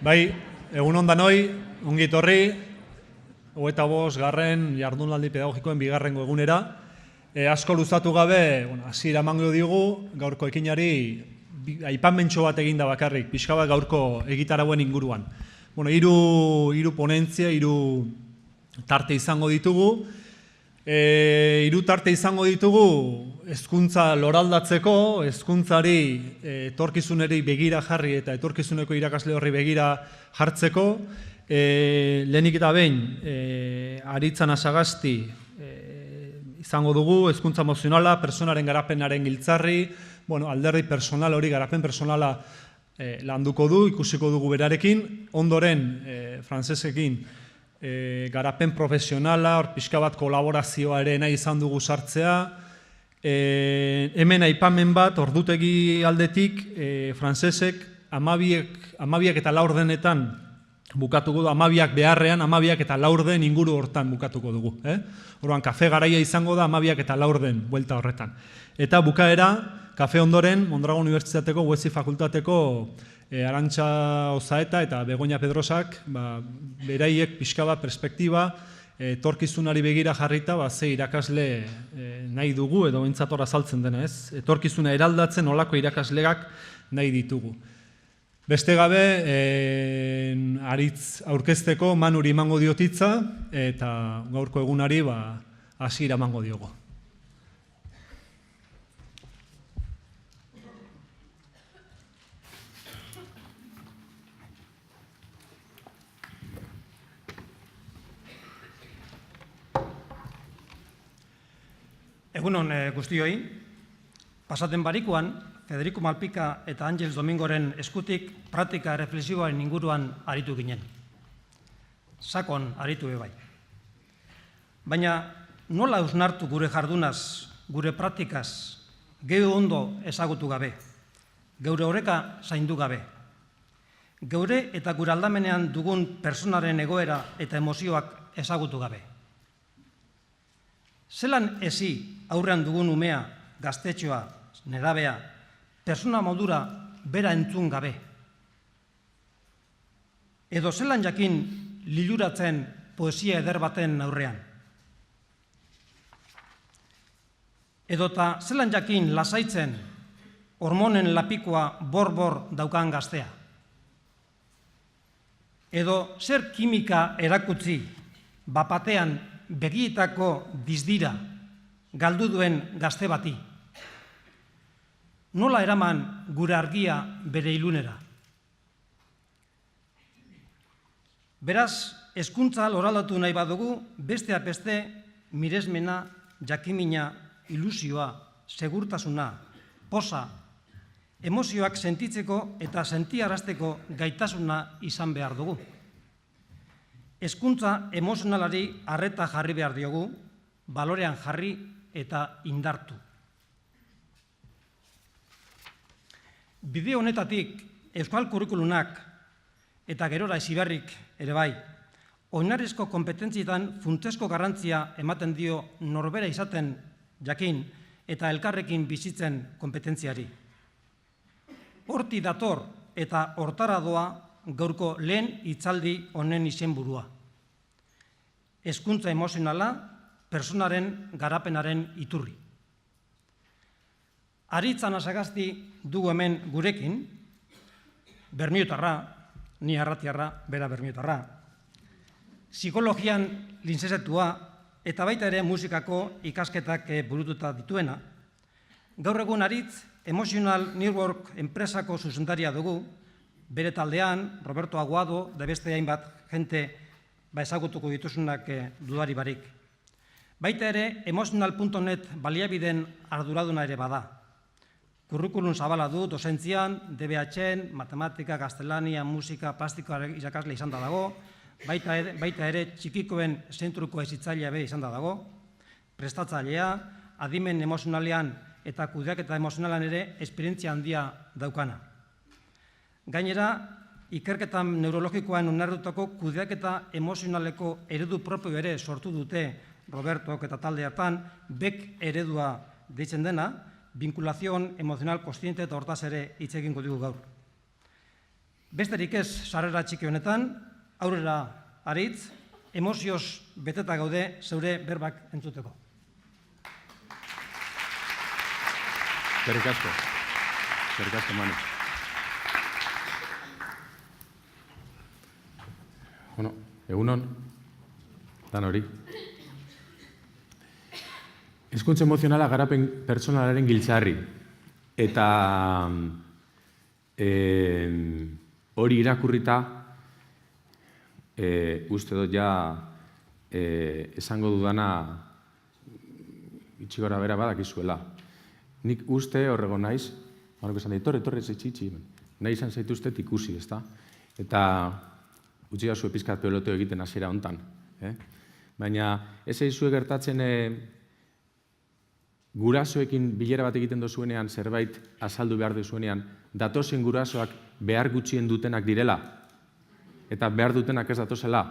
Bai, egun ondanoi, ongi etorri, 25 garren jardunaldi pedagogikoen bigarrengo egunera. Asko luzatu gabe, hasiera emango digu, gaurko ekinari aipamentxo bat eginda bakarrik, pixka bat gaurko egitarauen inguruan. Hiru ponentzia, hiru tarte izango ditugu. Hiru tarte izango ditugu hezkuntza loraldatzeko, hezkuntzari etorkizuneri begira jarri eta etorkizuneko irakasle horri begira jartzeko. Lehenik eta behin, Aritzan Asagasti izango dugu, hezkuntza emozionala, personaren garapenaren giltzarri, alderdi personal hori, garapen personala landuko du, ikusiko dugu berarekin, ondoren frantsesekin garapen profesionala, hor pixka bat kolaborazioa ere nahi izan dugu sartzea. Hemen aipamen bat, ordutegi aldetik, frantsesek 12 eta laurdenetan bukatuko du, 12 beharrean, 12 eta laurden inguru hortan bukatuko dugu. Orduan, kafe garaia izango da 12 eta laurden buelta horretan. Eta bukaera, kafe ondoren, Mondragon Unibertsitateko, UESI Fakultateko Arantxa Ozaeta eta Begoña Pedrosak, beraiek pixka bat perspektiba, etorkizunari begira jarrita, ze irakasle nahi dugu, edo bentsator azaltzen dena, ez? Etorkizuna eraldatzen olako irakasleak nahi ditugu. Beste gabe, Aritz aurkezteko Manuri emango diotitza, eta gaurko egunari hasiera emango diogo. Egunon guztioi, pasaten barikuan, Federico Malpika eta Ángels Domingoren eskutik praktika reflexiboaren inguruan aritu ginen. Sakon aritu bai. Baina nola hausnartu gure jardunaz, gure praktikaz, geure ondo ezagutu gabe, geure oreka zaindu gabe, geure eta gure aldamenean dugun personaren egoera eta emozioak ezagutu gabe. Zelan ezi aurrean dugun umea, gaztetxoa, nerabea, persona modura bera entzun gabe? Edo zelan jakin liluratzen poesia eder baten aurrean? Edota zelan jakin lasaitzen hormonen lapikoa bor-bor daukan gaztea? Edo zer kimika erakutsi bapatean begietako dizdira galdu duen gazte bati? Nola eraman gure argia bere ilunera? Beraz, hezkuntza loraldatu nahi badugu, besteak beste miresmena, jakimina, ilusioa, segurtasuna, poza, emozioak sentitzeko eta sentiarazteko gaitasuna izan behar dugu. Hezkuntza emozionalari arreta jarri behar diogu, balorean jarri eta indartu. Bide honetatik euskal kurrikulunak eta gerora heziberrik ere bai, oinarrizko konpetentzietan funtsezko garrantzia ematen dio norbera izaten jakin eta elkarrekin bizitzen konpetentziari. Horti dator eta hortara doa gaurko lehen hitzaldi honen izenburua. Hezkuntza emozionala, personaren garapenaren iturri. Aritzan Asagasti dugu hemen gurekin, bermiotarra, ni arratiarra, bera bermiotarra, psikologian lintzezetua eta baita ere musikako ikasketak burututa dituena. Gaur egun Aritz Emotional Network enpresako zuzendaria dugu, bere taldean, Roberto Aguado, da beste hainbat jente ezagutuko dituzunak dudari barik. Baita ere, emotional.net baliabideen arduraduna ere bada. Kurrikulum zabala du dozentzian, DBH-en, matematika, gaztelania, musika, plastikoa irakasle izan da dago, baita ere txikikoen zentruko hezitzailea be izan da dago, prestatzailea, adimen emozionalean eta kudeaketa emozionalan ere esperientzia handia daukana. Gainera, ikerketan neurologikoan oinarritutako kudeaketa emozionaleko eredu propio ere sortu dute Robertok eta talde hartan, BEC eredua deitzen dena, vinculación emocional consciente eta hortaz ere hitz egingo dugu gaur. Besterik ez sarrera txiki honetan, aurrera aritz, emozioz beteta gaude zeure berbak entzuteko. Eskerrik asko. Eskerrik asko, Manu. Bueno, egunon, dan hori. Hezkuntza emozionala garapen pertsonalaren giltzarri. Eta hori irakurrita, uste dut ja esango dudana itxigora bera badakizuela. Nik uste horrego naiz, Manuk esan da, torre, zeitxitxi, nahi izan zaituztet ikusi, ezta? Eta utzi gazu epizkat peloteo egiten hasiera hontan. Baina ez eizue gertatzen gurasoekin bilera bat egiten dozuenean, zerbait azaldu behar duzuenean, datozen gurasoak behar gutxien dutenak direla, eta behar dutenak ez datozela.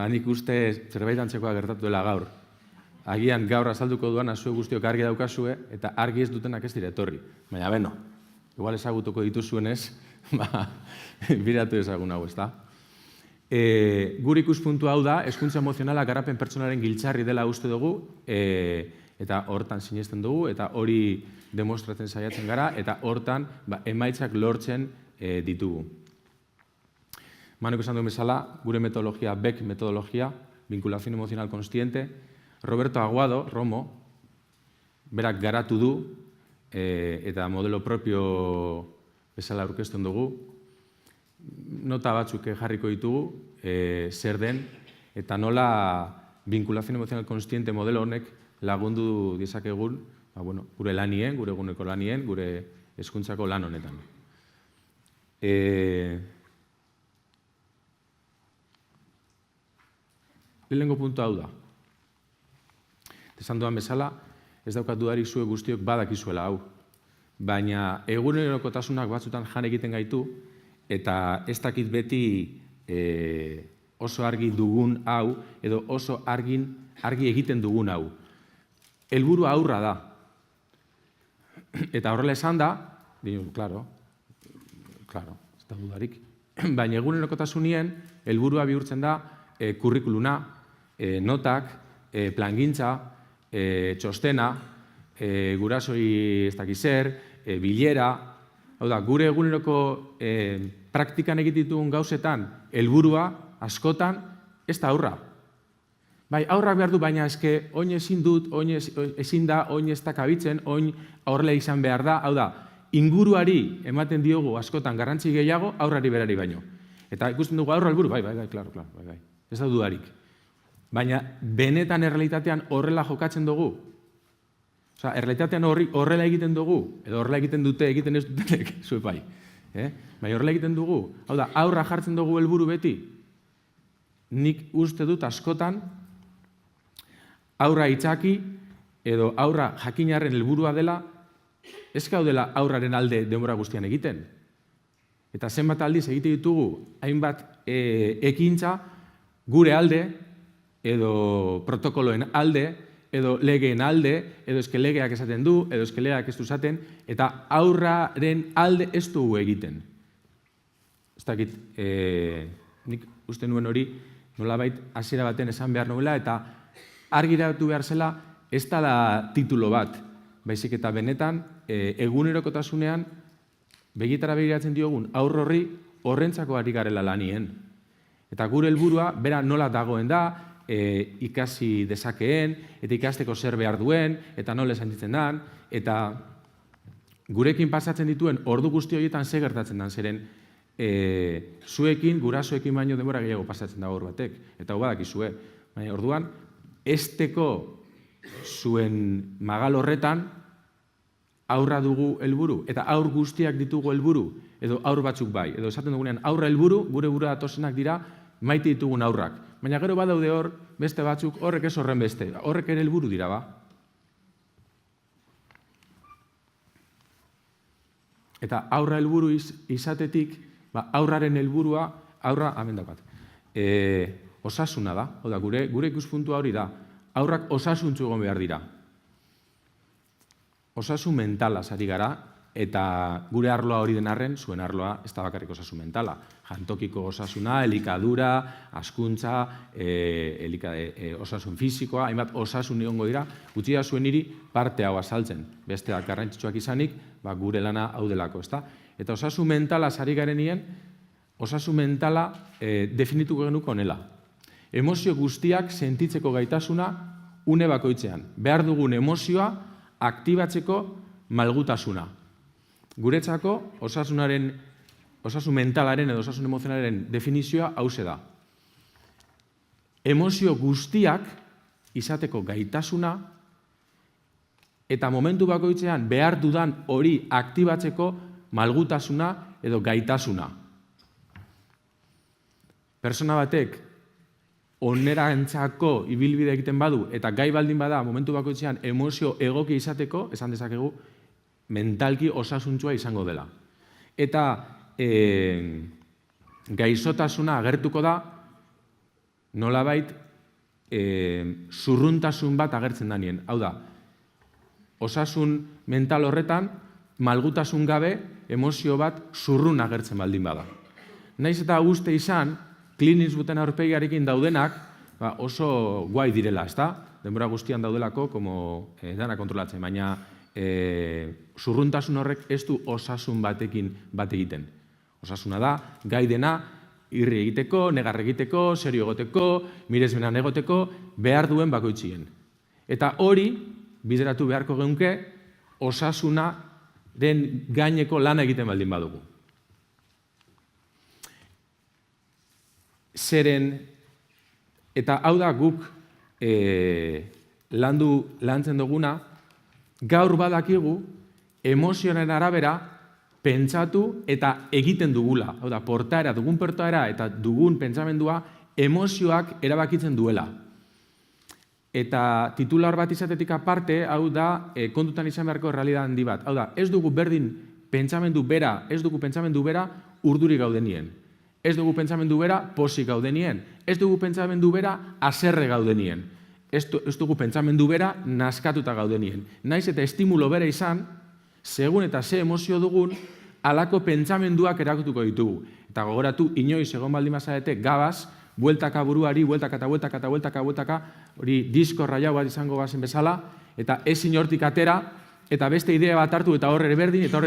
Nik uste zerbait antzekoa gertatu dela gaur. Agian gaur azalduko duan azue guztiok argi daukazue, eta argi ez dutenak ez dire etorri. Baina beno, igual ezagutuko dituzuenez, biratu ezagun hau, ezta? Gure ikuspuntu hau da, hezkuntza emozionala garapen pertsonaren giltzarri dela uste dugu, eta hortan sinesten dugu, eta hori demostratzen saiatzen gara, eta hortan emaitzak lortzen ditugu. Manuk esan duen bezala, gure metodologia, BEC metodologia, vinculación emocional consciente, Roberto Aguado, Romo, berak garatu du, eta modelo propio bezala aurkezten dugu, nota batzuk jarriko ditugu, zer den, eta nola vinculación emocional consciente modelo honek lagundu dezakegun, gure lanien, gure eguneko lanien, gure hezkuntzako lan honetan. Lehenengo puntu hau da. Esan duan bezala, ez daukat dudarik zue guztiok badakizuela hau. Baina egunerokotasunak batzutan jan egiten gaitu, eta ez dakit beti oso argi dugun hau, edo oso argi egiten dugun hau. Helburu aurra da. Eta horrela esan da, claro, ez da dudarik. Baina egunerokotasunien, helburua bihurtzen da kurrikuluna, notak, plangintza, txostena, gurasoi ez dakiz zer, bilera, hau da, gure eguneroko praktikan egititugun gauzetan, helburua askotan, ez da aurra. Bai, aurrak behar du, baina eske, oin ezin dut, oin ezin da, oin ez da kabitzen, oin aurrela izan behar da, hau da, inguruari ematen diogu askotan garrantzi gehiago, aurrari berari baino. Eta ikusten dugu aurra helburu, bai, klaro, bai. Ez da dudarik. Baina benetan errealitatean horrela jokatzen dugu. Osa, errealitatean horrela egiten dugu, edo horrela egiten dute, egiten ez dutenek, zuepai. Baina horrela egiten dugu. Hau da, aurra jartzen dugu helburu beti. Nik uste dut askotan, aurra itzaki, edo aurra jakinarren helburua dela, ez gaudela aurraren alde denbora guztian egiten. Eta zenbat aldiz egite ditugu, hainbat ekintza, gure alde, edo protokoloen alde, edo legeen alde, edo eske legeak esaten du, edo eske legeak ez du esaten, eta aurraren alde ez dugu egiten. Ez dakit, nik uste nuen hori, nolabait hasiera baten esan behar nuela, eta argiratu behar zela, ez da titulo bat, baizik eta benetan, egunerokotasunean, begietara begiratzen diogun aurre horri horrentzako ari garela lanien. Eta gure helburua bera nola dagoen da, ikasi dezakeen, eta ikasteko zer behar duen, eta nola sentitzen dan, eta gurekin pasatzen dituen ordu guzti horietan ze gertatzen dan, zeren zuekin, gurasoekin baino denbora gehiago pasatzen da gaur batek, eta hau badakizue. Baina orduan, esteko zuen magal horretan, aurra dugu helburu, eta aur guztiak ditugu helburu, edo aur batzuk bai, edo esaten dugunean aurra helburu, gure burua datozenak dira, maite ditugun aurrak. Baina gero badaude hor, beste batzuk, horrek ez horren beste, horrek ere helburu dira, ba. Eta aurra helburu izatetik, aurraren helburua, aurra, hemen daukat, osasuna da, hau da, gure ikuspuntua hori da, aurrak osasuntzu egon behar dira. Osasun mentalaz ari gara, Eta gure arloa hori den arren, zuen arloa ez da bakarrik osasun mentala. Jantokiko osasuna, elikadura, hazkuntza, osasun fisikoa, hainbat osasun egongo dira, utzi da zuen niri parte hau azaltzen. Besteak garrantzitsuak izanik, gure lana hau delako, ezta? Eta osasun mentala sari garenien, osasun mentala definituko genuko honela. Emozio guztiak sentitzeko gaitasuna une bakoitzean. Behar dugun emozioa aktibatzeko malgutasuna. Guretzako, osasun mentalaren edo osasun emozionalaren definizioa hauxe da. Emozio guztiak izateko gaitasuna eta momentu bakoitzean behar dudan hori aktibatzeko malgutasuna edo gaitasuna. Persona batek onerantzako ibilbide egiten badu eta gai baldin bada momentu bakoitzean emozio egoki izateko, esan dezakegu, mentalki osasuntsua izango dela. Eta gaixotasuna agertuko da, nolabait zurruntasun bat agertzen danien. Hau da, osasun mental horretan, malgutasun gabe, emozio bat zurrun agertzen baldin bada. Naiz eta uste izan, klinisbuten aurpegiarekin daudenak oso guai direla, ezta? Denbora guztian daudelako, dana kontrolatzen, baina zurruntasun horrek ez du osasun batekin bat egiten. Osasuna da, gai dena, irri egiteko, negar egiteko, serio egoteko, miresmenan egoteko, behar duen bakoitzien. Eta hori, bideratu beharko geunke, osasunaren gaineko lana egiten baldin badugu. Zeren, eta hau da guk lantzen duguna, gaur badakigu, emozioaren arabera, pentsatu eta egiten dugula. Hau da, dugun portaera eta dugun pentsamendua, emozioak erabakitzen duela. Eta titular bat izatetik aparte, hau da, kontutan izan beharko errealidad handi bat. Hau da, ez dugu berdin pentsamendu bera, urduri gaudenien. Ez dugu pentsamendu bera, posik gaudenien. Ez dugu pentsamendu bera, haserre gaudenien. Ez dugu pentsamendu bera, naskatuta gaudenien. Naiz eta estimulo bera izan, segun eta ze emozio dugun, halako pentsamenduak erakutuko ditugu. Eta gogoratu, inoiz egon baldin bazarete, gabaz, bueltaka buruari, bueltaka, hori disko raiau bat izango bazen bezala, eta ezin hortik atera, eta beste idea bat hartu, eta horre berdin, eta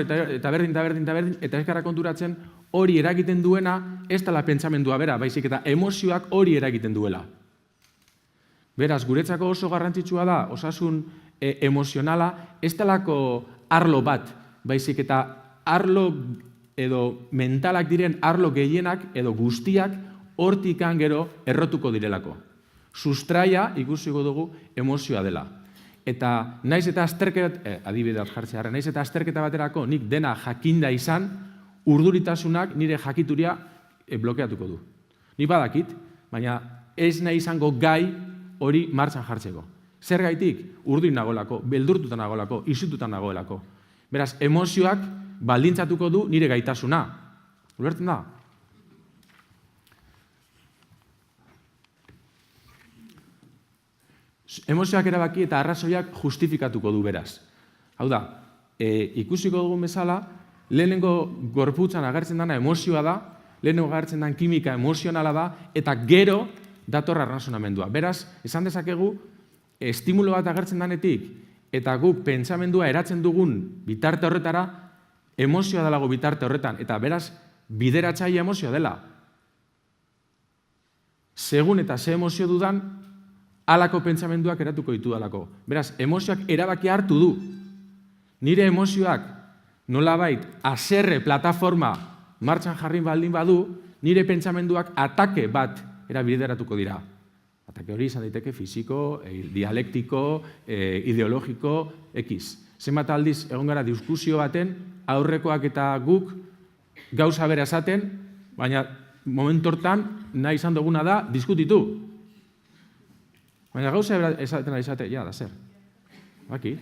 berdin, eta ezkara konturatzen, hori eragiten duena, ez dela pentsamendua bera, baizik eta emozioak hori eragiten duela. Beraz, guretzako oso garrantzitsua da, osasun emozionala, ez delako arlo bat, baizik eta arlo edo mentalak diren arlo gehienak edo guztiak hortikan gero errotuko direlako. Sustraia ikusiko dugu emozioa dela. Eta naiz eta adibidea jartzea, naiz eta azterketa baterako nik dena jakinda izan, urduritasunak nire jakituria blokeatuko du. Ni badakit, baina ez nahi izango gai hori martxan jartzeko. Zer gaitik? Urdin nagoelako, beldurtuta nagoelako, izututa nagoelako. Beraz, emozioak baldintzatuko du nire gaitasuna. Ulertzen da? Emozioak erabaki eta arrazoiak justifikatuko du beraz. Hau da, ikusiko dugun bezala, lehenengo gorputzan agertzen dana emozioa da, lehenengo agertzen dan kimika emozionala da, eta gero datorra arrazonamendua. Beraz, esan dezakegu, estimulo bat agertzen danetik, eta guk pentsamendua eratzen dugun bitarte horretara, emozioa delago bitarte horretan, eta beraz, bideratzaile emozioa dela. Segun eta ze emozio dudan, halako pentsamenduak eratuko ditu dalako. Beraz, emozioak erabaki hartu du. Nire emozioak nolabait haserre plataforma martxan jarri baldin badu, nire pentsamenduak atake bat erabideratuko dira. Atake hori izan daiteke fisiko, dialektiko, ideologiko, X. Zenbat aldiz egon gara diskusio baten, aurrekoak eta guk gauza bera esaten, baina momentu hortan nahi izan duguna da diskutitu. Baina gauza esaten izate, ja, da zer. Baki.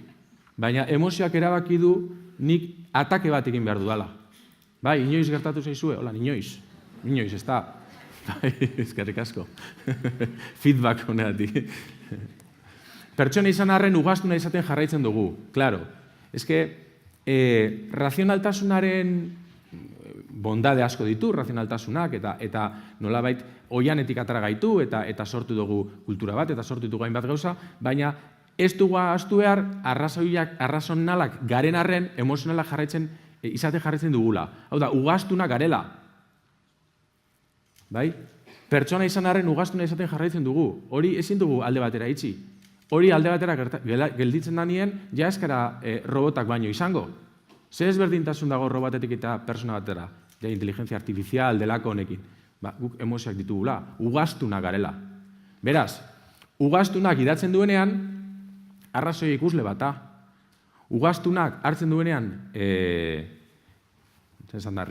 Baina emozioak erabaki du nik atake bat egin behar dudala. Bai, inoiz gertatu zaizue, hola, inoiz. Inoiz, ez da. Bai, eskerrik asko. Feedback honetik. Pertsona izan arren ugaztuna izaten jarraitzen dugu, klaro. Ez que, razionaltasunaren bondade asko ditu, razionaltasunak, eta nolabait oianetik atara gaitu, eta sortu dugu kultura bat, eta sortu dugu hainbat gauza, baina ez dugu ahaztu behar, arrazonalak garen arren, emozionalak jarraitzen dugula. Hau da, ugaztunak garela. Bai? Pertsona izan arren ugaztuna izaten jarraitzen dugu. Hori ezin dugu alde batera itxi. Hori alde batera gelditzen da nien, ja eskara robotak baino izango. Ze ezberdintasun dago robotetik eta persona batera? Ja, inteligentzia artifizial delako honekin. Guk emozioak ditugula, ugaztunak garela. Beraz, ugaztunak idatzen duenean, arrazoi ikusle bata. Ugaztunak hartzen duenean,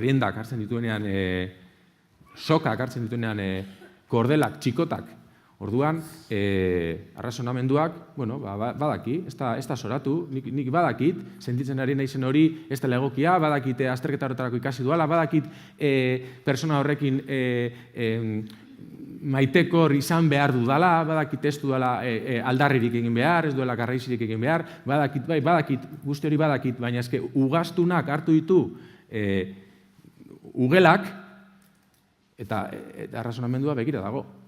riendak hartzen dituenean, sokak hartzen dituenean, kordelak, txikotak. Orduan, arrazonamenduak, badaki, ez da soratu, nik badakit, sentitzen ari naizen hori, ez dela egokia, badakit azterketa horretarako ikasi duala, badakit persona horrekin maitekor izan behar dudala, badakit ez dudala aldarririk egin behar, ez duela garraizirik egin behar, badakit, guzti hori badakit, baina eske ugaztunak hartu ditu ugelak, eta arrazonamendua begira dago.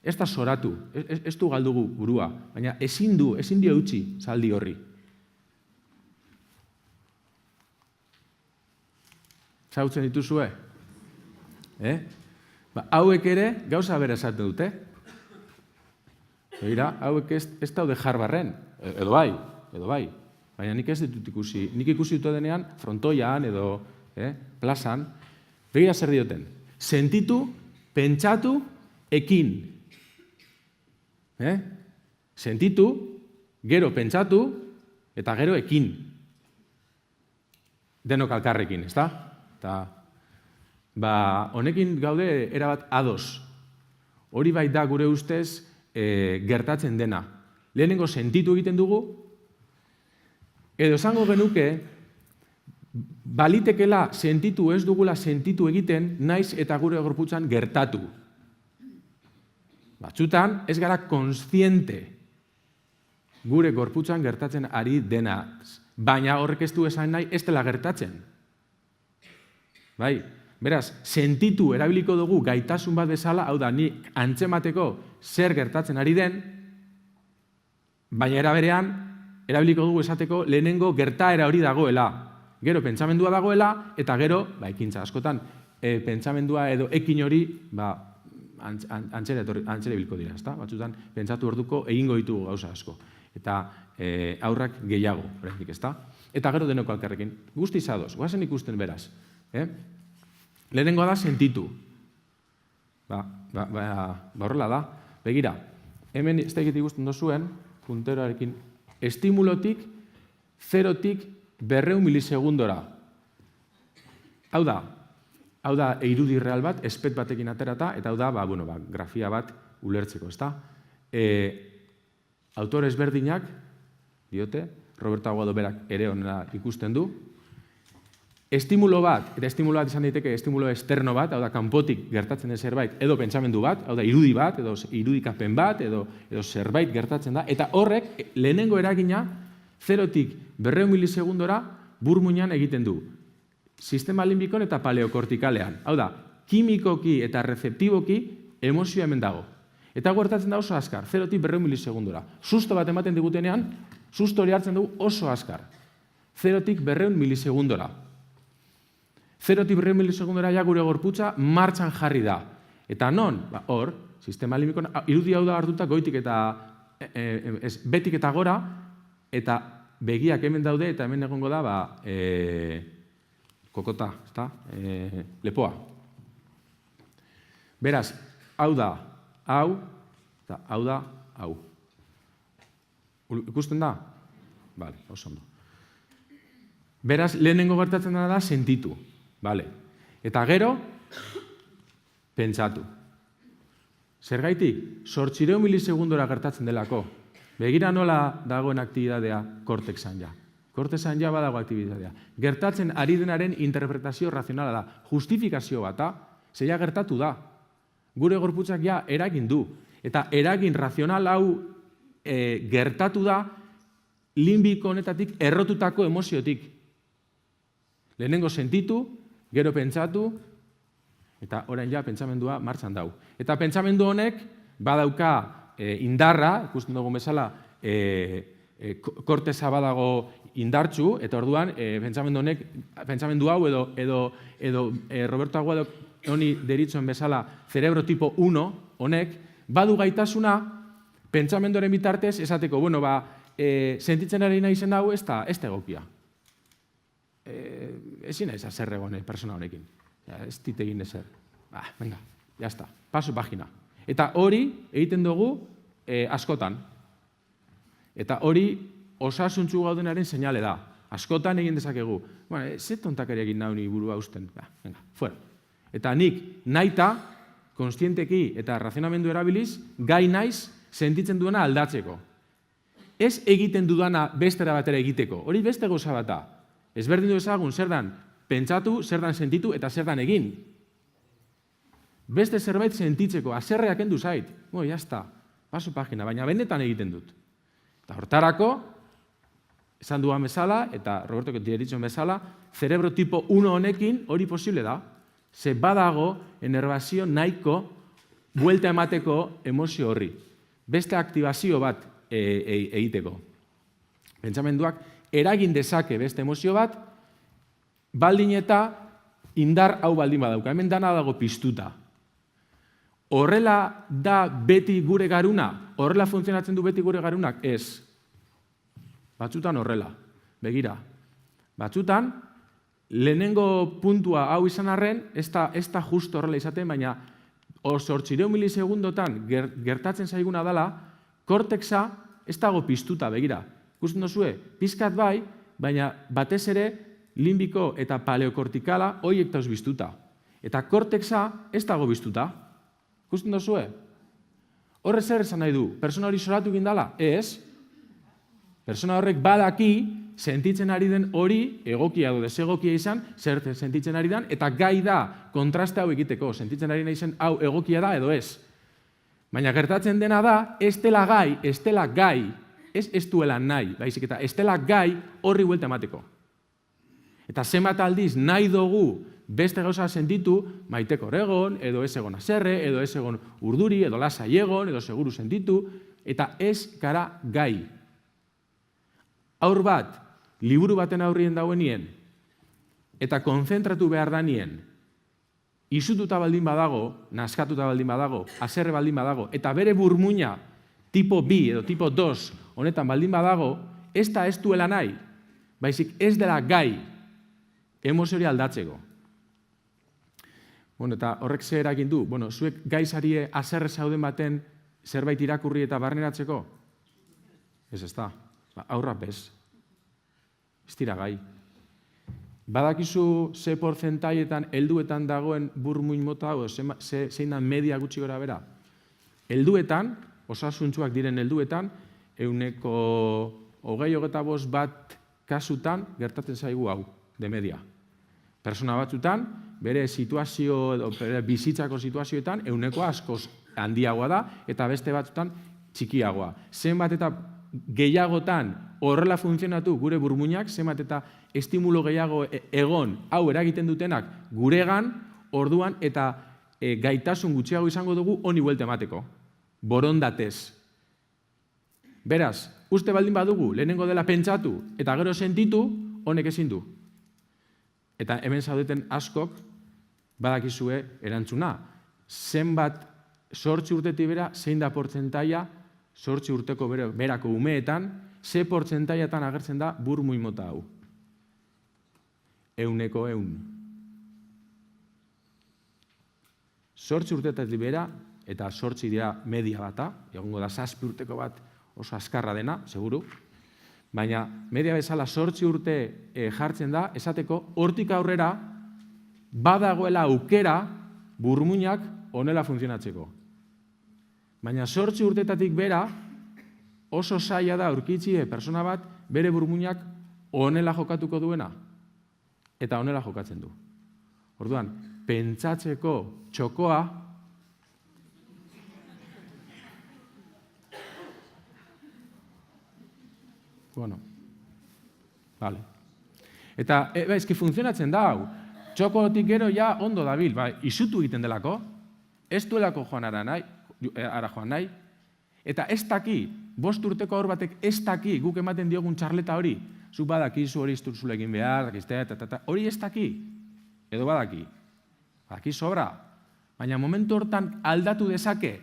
Ez da soratu, ez du galdugu burua, baina ezin dio utzi zaldi horri. Zautzen dituzue? Hauek ere gauza bera esaten dute. Begira, hauek ez daude Harvarden, edo bai. Baina nik ez ditut ikusi. Nik ikusi dut denean frontoian edo plazan. Begira zer dioten. Sentitu, pentsatu, ekin. Sentitu, gero pentsatu, eta gero ekin. Denok alkarrekin, ez da? Honekin gaude erabat ados. Hori bai da gure ustez gertatzen dena. Lehenengo sentitu egiten dugu, edo esango genuke, balitekela sentitu ez dugula sentitu egiten, naiz eta gure gorputzan gertatu. Batzutan, ez gara kontziente gure gorputzan gertatzen ari dena, baina horrek ez du esan nahi ez dela gertatzen. Bai, beraz, sentitu erabiliko dugu gaitasun bat bezala, hau da, ni antzemateko zer gertatzen ari den, baina era berean, erabiliko dugu esateko lehenengo gertaera hori dagoela. Gero pentsamendua dagoela, eta gero, ekintza askotan, pentsamendua edo ekin hori, antzera bilko dira, ezta? Batzutan, pentsatu orduko egingo ditugu gauza asko. Eta aurrak gehiago, horretik, ezta? Eta gero denoko alkarrekin. Guztiz ados, guazen ikusten beraz. Lehenengoa da sentitu. Horrela da. Begira, hemen ez da egite ikusten dozuen, punteroarekin, estimulotik, 0-tik 200 milisegundora. Hau da irudi real bat, espet batekin aterata, eta hau da, grafia bat ulertzeko, ezta? Autore ezberdinak, diote, Roberto Aguado berak ere honela ikusten du, estimulo bat, eta estimulo bat izan daiteke estimulo externo bat, hau da, kanpotik gertatzen den zerbait, edo pentsamendu bat, hau da, irudi bat, edo irudikapen bat, edo zerbait gertatzen da, eta horrek, lehenengo eragina, 0-tik 200 milisegundora burmuinan egiten du. Sistema limbikon eta paleokortikalean. Hau da, kimikoki eta rezeptiboki emozioa hemen dago. Eta gertatzen da oso azkar, 0-tik 200 milisegundora. Susto bat ematen digutenean, susto hori hartzen dugu oso azkar. 0-tik 200 milisegundora. 0-tik 200 milisegundora ja gure gorputza martxan jarri da. Eta non? Hor, sistema limbikon, irudi hau da hartuta goitik eta betik eta gora, eta begiak hemen daude, eta hemen egongo da, kokota, ezta? Lepoa. Beraz, hau da, hau, eta hau da, hau. Ikusten da? Bale, oso ondo. Beraz, lehenengo gertatzen da sentitu. Bale. Eta gero, pentsatu. Zergaitik, 800 milisegundora gertatzen delako. Begira nola dagoen aktibitatea kortexan ja. Kortexan ja badago aktibitatea. Gertatzen ari denaren interpretazio razionala da. Justifikazio bata, zeia gertatu da. Gure gorputzak ja eragin du. Eta eragin razional hau gertatu da limbiko honetatik errotutako emoziotik. Lehenengo sentitu, gero pentsatu, eta orain ja pentsamendua martxan dau. Eta pentsamendu honek badauka indarra, ikusten dugu bezala, korteza badago indartsu, eta orduan pentsamendu hau edo Roberto Aguado honi deritzen bezala cerebro tipo 1 honek, badu gaitasuna pentsamenduaren bitartez esateko, bueno, sentitzen ari nahi zen hau ez da egokia. Ezin naiz haser egon persona honekin. Ez dit egin ezer. Venga, jazta, paso pagina. Eta hori egiten dugu askotan. Eta hori osasuntzu gaudenaren seinale da. Askotan egin dezakegu. Ze tontakari egin nahi burua usten. Venga, fuera. Eta nik nahita, konstienteki eta razionamendu erabiliz, gai naiz sentitzen duena aldatzeko. Ez egiten dudana bestera batera egiteko. Hori beste gauza bat da. Ezberdin du ezagun zer dan pentsatu, zer dan sentitu eta zer dan egin. Beste zerbait sentitzeko, haserreak kendu zait. Jazta, paso pagina, baina benetan egiten dut. Eta hortarako, esan duan bezala, eta Roberto deritzen bezala, cerebro tipo 1 honekin hori posible da. Ze badago enervazio nahiko buelta emateko emozio horri. Beste aktibazio bat egiteko. Pentsamenduak eragin dezake beste emozio bat, baldin eta indar hau baldin badauka. Hemen dana dago piztuta. Horrela da beti gure garuna? Horrela funtzionatzen du beti gure garunak? Ez. Batzutan horrela. Begira. Batzutan, lehenengo puntua hau izan arren, ez da justo horrela izaten, baina 800 milisegundotan gertatzen zaiguna dela, kortexa ez dago piztuta, begira. Ikusten duzue, pizkat bai, baina batez ere limbiko eta paleokortikala horiek dauz biztuta. Eta kortexa ez dago biztuta. Ikusten duzue? Horre zer esan nahi du? Persona hori soratu egin dela? Ez. Persona horrek badaki sentitzen ari den hori egokia edo desegokia izan, zer sentitzen ari den, eta gai da kontraste hau egiteko. Sentitzen ari nahi zen hau egokia da edo ez. Baina gertatzen dena da, ez dela gai, ez duela nahi, baizik eta ez dela gai horri buelta emateko. Eta zenbat aldiz nahi dugu beste gauza sentitu, maiteko egon, edo ez egon haserre, edo ez egon urduri, edo lasai egon, edo seguru sentitu, eta ez gara gai. Haur bat, liburu baten aurrien dauenien, eta konzentratu behar danien, izututa baldin badago, naskatuta baldin badago, haserre baldin badago, eta bere burmuina tipo 2 edo tipo 2 honetan baldin badago, ez da ez duela nahi, baizik ez dela gai emozio hori aldatzeko. Eta horrek zer eragin du? Zuek gaizarie haserre zauden baten zerbait irakurri eta barneratzeko? Ez da. Aurra bez. Ez dira gai. Badakizu ze portzentaietan helduetan dagoen burmuin mota, zein da media gutxi gora bera? Helduetan, osasuntsuak diren helduetan, 20-25 bat kasutan gertatzen zaigu hau, de media. Persona batzutan, bere situazio, bere bizitzako situazioetan, 100 askoz handiagoa da, eta beste batzutan txikiagoa. Zenbat eta gehiagotan horrela funtzionatu gure burmuinak, zenbat eta estimulo gehiago egon hau eragiten dutenak guregan, orduan eta gaitasun gutxiago izango dugu honi buelta emateko. Borondatez. Beraz, uste baldin badugu, lehenengo dela pentsatu eta gero sentitu, honek ezin du. Eta hemen zaudeten askok badakizue erantzuna. Zenbat 8 urtetik bera, zein da portzentaia 8 urteko berako umeetan, ze portzentaiatan agertzen da burmuin mota hau. 100%. 8 urtetik bera, eta 8 dira media bata, egongo da 7 urteko bat oso azkarra dena, seguru, baina media bezala 8 urte jartzen da, esateko hortik aurrera badagoela aukera burmuinak honela funtzionatzeko. Baina 8 urtetatik bera oso zaila da aurkitzie persona bat bere burmuinak honela jokatuko duena. Eta honela jokatzen du. Orduan, pentsatzeko txokoa vale. Eta, eski funtzionatzen da, hau. Txokotik gero ja ondo dabil, izutu egiten delako, ez duelako ara joan nahi, eta ez daki, 5 urteko haur batek ez daki guk ematen diogun txarleta hori, zuk badakizu hori izturzule egin behar, hori ez daki, edo badaki sobra, baina momentu hortan aldatu dezake,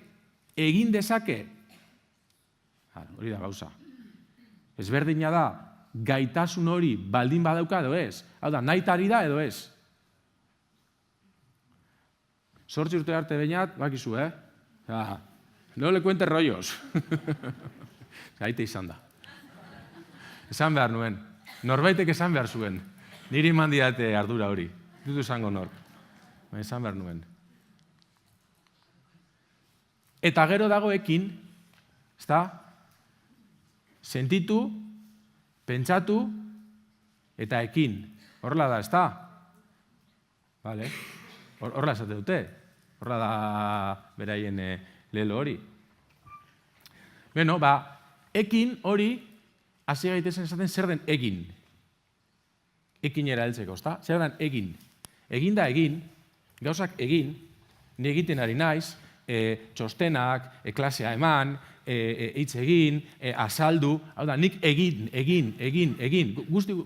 egin dezake, hori da gauza. Ezberdina da, gaitasun hori baldin badauka edo ez, hau da, nahitari da edo ez. 8 urte arte bainat, bakizu, no le cuente rollos. Gaite izan da. Esan behar nuen. Norbaitek esan behar zuen. Niri mandiate ardura hori. Dut esango nork. Esan behar nuen. Eta gero dagoekin, ezta? Sentitu, pentsatu, eta ekin. Horrela da, ezta? Vale. Horrela esate dute. Horrela da beraien lelo hori. Beno, ekin hori, hasi gaitezen esaten zer den egin. Ekinera heltzeko, ezta? Zer den egin. Egin da egin, gauzak egin, ni egiten ari naiz, txostenak, klasea eman, hitz egin, azaldu, hau da, nik egin.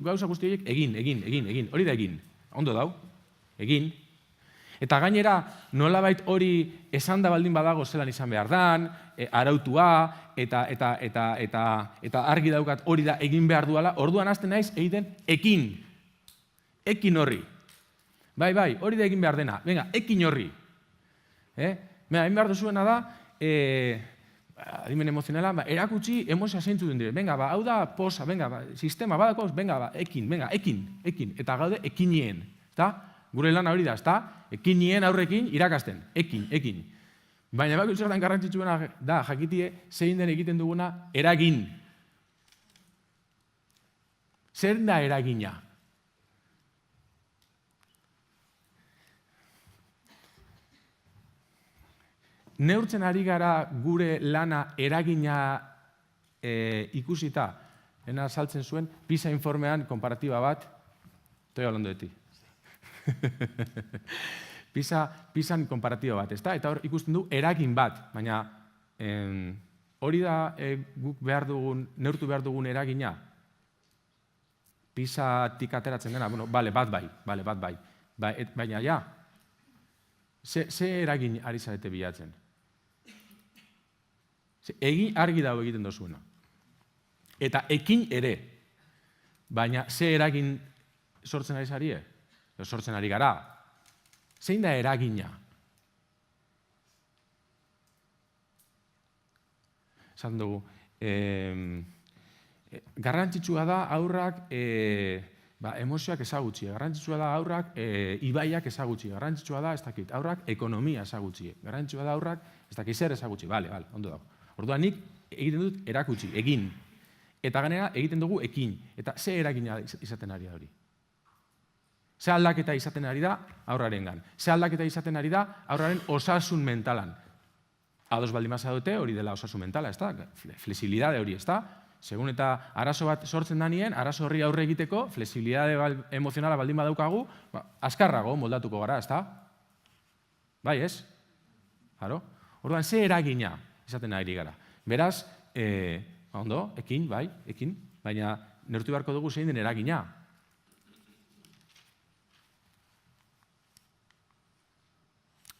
Gauza guzti horiek egin. Hori da egin. Ondo dau? Egin. Eta gainera, nolabait hori esan da baldin badago zelan izan behar dan, arautua, eta argi daukat hori da egin behar duala, orduan hasten naiz egiten ekin. Ekin horri. Bai, hori da egin behar dena. Venga, ekin horri. Egin behar duzuena da, adimen emozionala, erakutsi emozioa zeintzu den dire. Venga, hau da posa, venga, sistema badako, venga, ekin. Eta gaude ekinien. Gure lana hori da, ezta? Ekinien aurrekin irakasten. Ekin. Baina bako zertan garrantzitsuena da, jakitie, zein den egiten duguna, eragin. Zer da eragina? Neurtzen ari gara gure lana eragina ikusita, ena saltzen zuen, PISA informean konparatiba bat, estoy hablando de ti. PISAn konparatiba bat, ezta? Eta hor ikusten du eragin bat, baina hori da guk neurtu behar dugun eragina. PISatik ateratzen dena, bale, bat bai. Baina, ja, ze eragin ari zarete bilatzen? Egin argi dago egiten dozuena. Eta ekin ere, baina ze eragin sortzen ari zarie? Sortzen ari gara. Zein da eragina? Esan dugu, garrantzitsua da aurrak emozioak ezagutzi, garrantzitsua da aurrak ibaiak ezagutzi, garrantzitsua da, ez dakit, aurrak ekonomia ezagutzi, garrantzitsua da aurrak, ez dakit zer ezagutzi, bale, ondo dago. Orduan nik egiten dut erakutsi, egin. Eta ganera egiten dugu ekin. Eta ze eragina izaten ari da hori? Ze aldaketa izaten ari da aurrarengan. Ze aldaketa izaten ari da aurraren osasun mentalan. Ados baldin baza dute hori dela osasun mentala, ez da? Flexibilidade hori, ez da? Segun eta arazo bat sortzen danien, arazo horri aurre egiteko, flexibilidade emozionala baldin badaukagu, azkarrago moldatuko gara, ez da? Bai, ez? Orduan, ze eragina izaten ari gara. Beraz, ondo, ekin, bai, ekin, baina neurtu beharko dugu zein den eragina.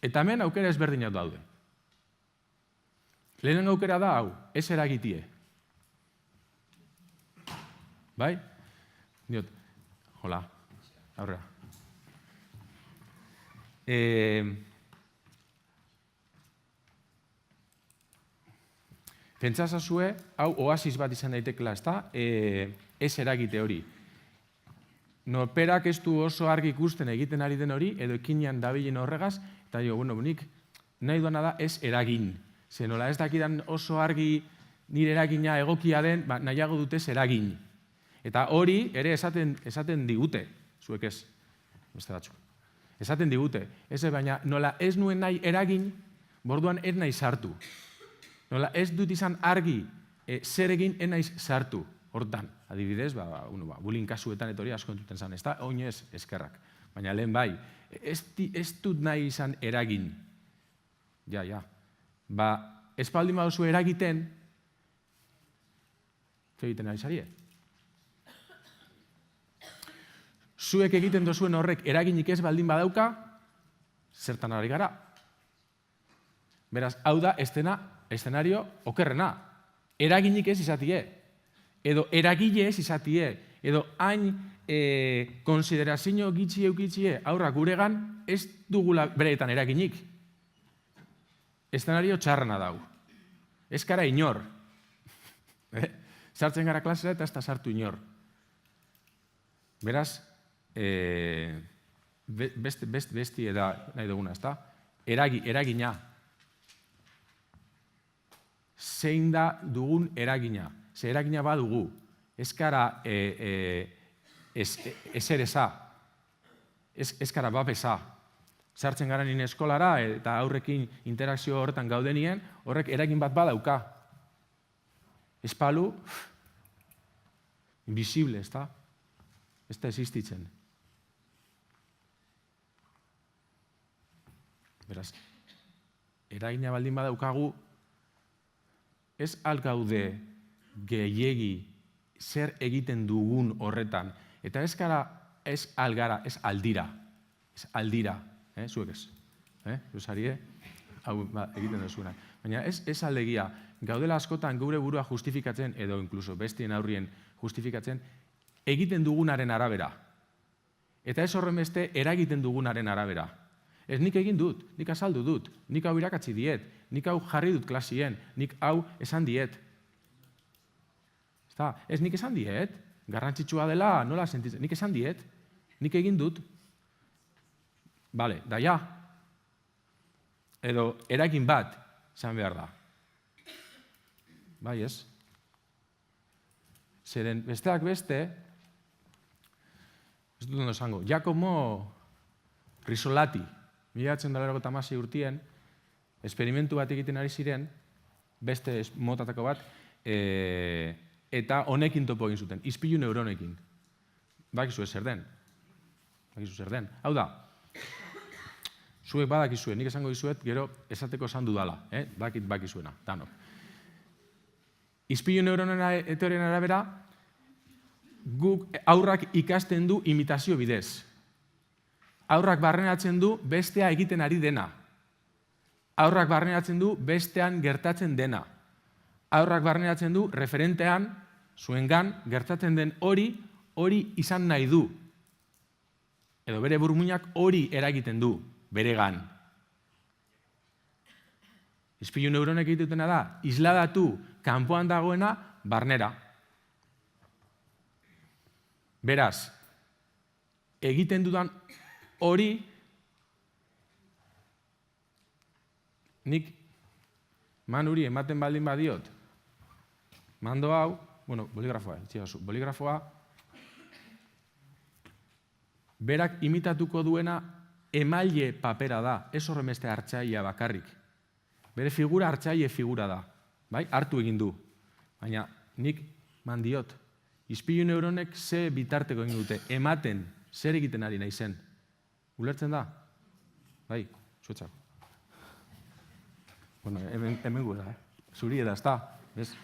Eta hemen aukera ezberdinak daude. Lehenen aukera da hau, ez eragitie. Bai? Diot, hola, aurrera. Pentsazazue, hau oasis bat izan daitekela, ez da? Ez eragite hori. Norperak ez du oso argi ikusten egiten ari den hori, edo ekinean dabilen horregaz, eta nik nahi duana da ez eragin. Ze nola ez dakidan oso argi nire eragina egokia den, nahiago dute ez eragin. Eta hori ere esaten digute, zuek ez, beste batzuk. Esaten digute, baina nola ez nuen nahi eragin, borduan ez nahi sartu. Nola ez dut izan argi zer egin ez nahi sartu. Hortan, adibidez, bullying kasuetan etori asko entuten zan, ez da, oinez eskerrak. Baina lehen bai, ez dut nahi izan eragin. Ja. Ez baldin baduzu eragiten, zer egiten ari zarie? Zuek egiten dozuen horrek eraginik ez baldin badauka, zertan ari gara. Beraz, hau da, eszenario okerrena. Eraginik ez izatie. Edo eragile ez izatie. Edo hain konsiderazio gitxie eukitxie aurra guregan ez dugula bereetan eraginik. Eszenario txarrena dau. Ez gara inor. Sartzen gara klasera eta ez da sartu inor. Beraz, besti eda nahi duguna, ez da? Eragina. Zein da dugun eragina. Ze eragina badugu. Ez gara esereza. Ez gara bapesa. Sartzen gara nire eskolara eta aurrekin interakzio horretan gaudenien, horrek eragin bat badauka. Ez palu, invisible, ez da? Ez da existitzen. Beraz, eragina baldin badaukagu, ez algaude gehiegi zer egiten dugun horretan. Eta ez algara, ez aldira. Ez aldira. Zuek ez. Zuzarie, hau egiten duzuena. Baina ez aldegia, gaudela askotan gure burua justifikatzen, edo inkluso bestien aurrien justifikatzen, egiten dugunaren arabera. Eta ez horren beste eragiten dugunaren arabera. Ez nik egin dut, nik azaldu dut, nik hau irakatsi diet, nik hau jarri dut klasien, nik hau esan diet. Ez nik esan diet, garrantzitsua dela, nola sentitzen, nik esan diet, nik egin dut. Bale, da ja. Edo eragin bat, esan behar da. Bai ez? Zeren besteak beste, ez dut ondo esango, Giacomo Risolati, 1986 urtien, esperimentu bat egiten ari ziren, beste motatako bat, eta honekin topo egin zuten, ispilu neuronekin. Bakizu zer den. Hau da, zuek badakizuen, nik esango dizuet, gero esateko esan dudala, bakizuena, danok. Ispilu neuronen teorien arabera, guk aurrak ikasten du imitazio bidez. Aurrak barrenatzen du bestea egiten ari dena. Aurrak barrenatzen du bestean gertatzen dena. Aurrak barrenatzen du referentean, zuengan, gertatzen den hori izan nahi du. Edo bere burmuinak hori eragiten du, beregan. Ispilu neuronek egitutena da, isladatu kanpoan dagoena barnera. Beraz, egiten dudan hori, nik manuri ematen baldin badiot, mando hau, boligrafoa, berak imitatuko duena emaile papera da, ez horremeste hartzailea bakarrik. Bere figura hartzaile figura da, bai? Hartu egin du. Baina nik mandiot, ispilu neuronek ze bitarteko egin dute, ematen, zer egiten ari nahi zen. Ulertzen da? Bai, zuetzak. Bueno, hemen gura, zuri edazta, bez?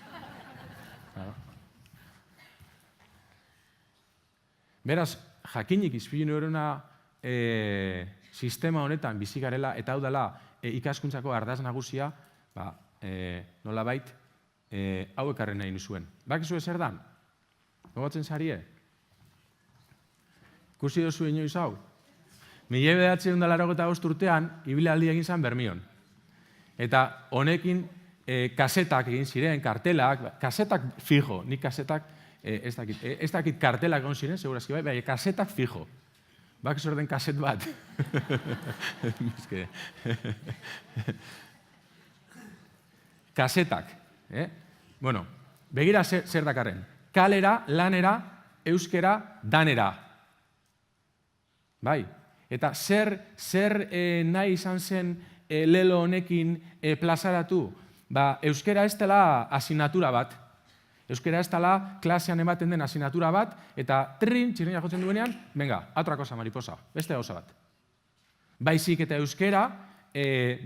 Beraz, jakinik ispilu neurona sistema honetan bizi garela, eta hau dela ikaskuntzako ardaz nagusia, nolabait, hau ekarren nahi nizuen. Bakizu zer dan? Gogotzen zarie? Ikusi dozu inoiz hau? 1985 urtean, ibilaldi egin zen Bermion. Eta honekin kasetak egin ziren, kartelak, kasetak fijo, nik kasetak, ez dakit kartelak egon ziren, segurazki bai, kasetak fijo. Bakizu den kaset bat. Kasetak. Bueno, begira zer dakarren. Kalera, lanera, euskera, danera. Bai, eta zer nahi izan zen lelo honekin plazaratu? Euskera ez dela asignatura bat. Euskera ez dela klasean ematen den asignatura bat, eta txirrina jotzen duenean, venga, otra cosa, mariposa, beste gauza bat. Baizik eta euskera,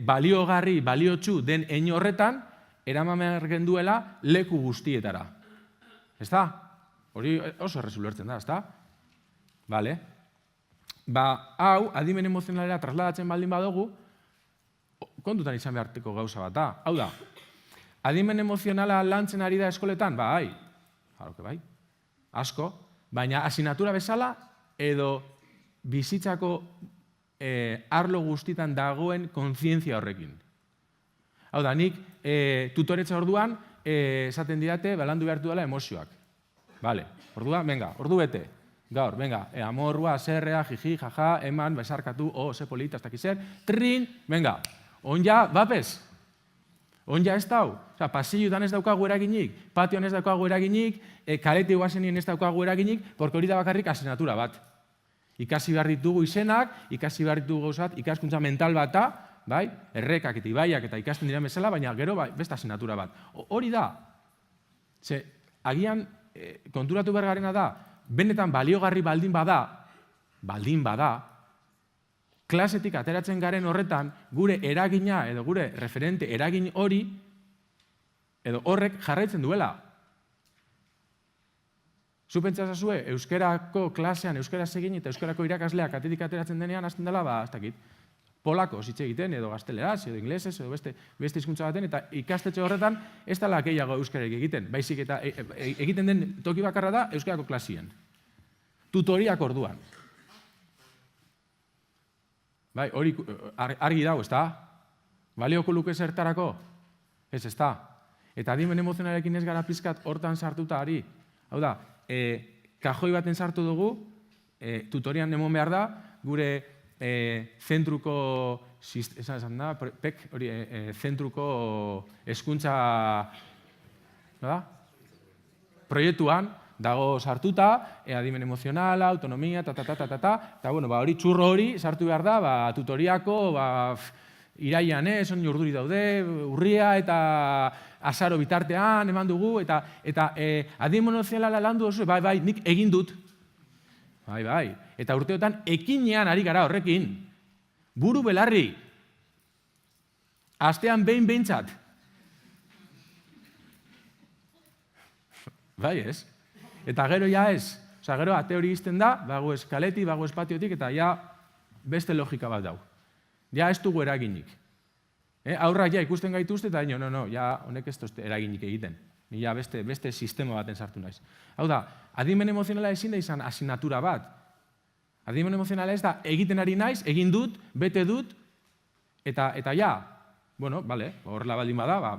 baliogarri, baliotsu den hein horretan, eraman behar genduela leku guztietara. Ez da? Hori oso errezu lertzen da, ez da? Bale? Hau, adimen emozionalera trasladatzen baldin badugu, kontutan izan beharteko gauza bat da. Hau da, adimen emozionala lantzen ari da eskoletan? Bai, bai, asko, baina asignatura bezala edo bizitzako arlo guztitan dagoen kontzientzia horrekin. Hau da, nik tutoretza orduan esaten didate landu behartu dela emozioak. Bale, orduan, venga, ordu bete. Gaur, venga, amorrua, zerrea, jiji, jaja, eman, besarkatu, ze polita, ez dakizer, trin, venga, onja, bapez. Onja ez dau, pasillutan ez daukagu eraginik, patioan ez daukagu eraginik, kaleti guazenien ez daukagu eraginik, porque hori da bakarrik asignatura bat. Ikasi behar ditugu izenak, ikasi behar ditugu gauzat, ikaskuntza mental bata, bai, errekak eta ibaiak eta ikasten diren bezala, baina gero beste asignatura bat. Hori da, agian konturatu behar garena da, benetan baliogarri baldin bada, klasetik ateratzen garen horretan, gure eragina edo gure referente eragin hori, edo horrek jarraitzen duela. Zu pentsazazue, euskerako klasean, euskaraz egin eta euskarako irakasleak atetik ateratzen denean, hasten dela, ez dakit, polako hitz egiten, edo gazteleraz, edo inglesez, edo beste hizkuntza baten, eta ikastetxe horretan ez dela gehiago euskarek egiten, baizik eta egiten den toki bakarra da euskarako klasien. Tutoriak orduan. Bai, hori argi dago, ez da? Balioko luke zertarako? Ez da. Eta adimen emozionalekin ez gara pizkat hortan sartuta ari. Hau da, kajoi baten sartu dugu, tutorian emon behar da, gure zentruko, esan da, PEK, hori, zentruko hezkuntza proiektuan, dago sartuta, adimen emozionala, autonomia, eta hori txurro hori sartu behar da, tutoriako, iraian son urduri daude, urria eta azaro bitartean eman dugu, eta adimen emozionala landu oso, bai, nik egin dut. Bai, eta urteotan ekinean ari gara horrekin. Buru belarri. Astean behintzat. Bai, ez? Eta gero ja ez. Osa, gero ate hori izten da, bago eskaleti, bago espatiotik, eta ja beste logika bat dau. Ja ez dugu eraginik. Aurrak ja ikusten gaituzte, eta no, ja honek ez dut eraginik egiten. Ni ja beste sistema baten sartu naiz. Hau da, adimen emozionala ezin da izan asignatura bat. Adimen emozionala ez da egiten ari naiz, egin dut, bete dut, eta ja, bueno, bale, horrela baldin bada,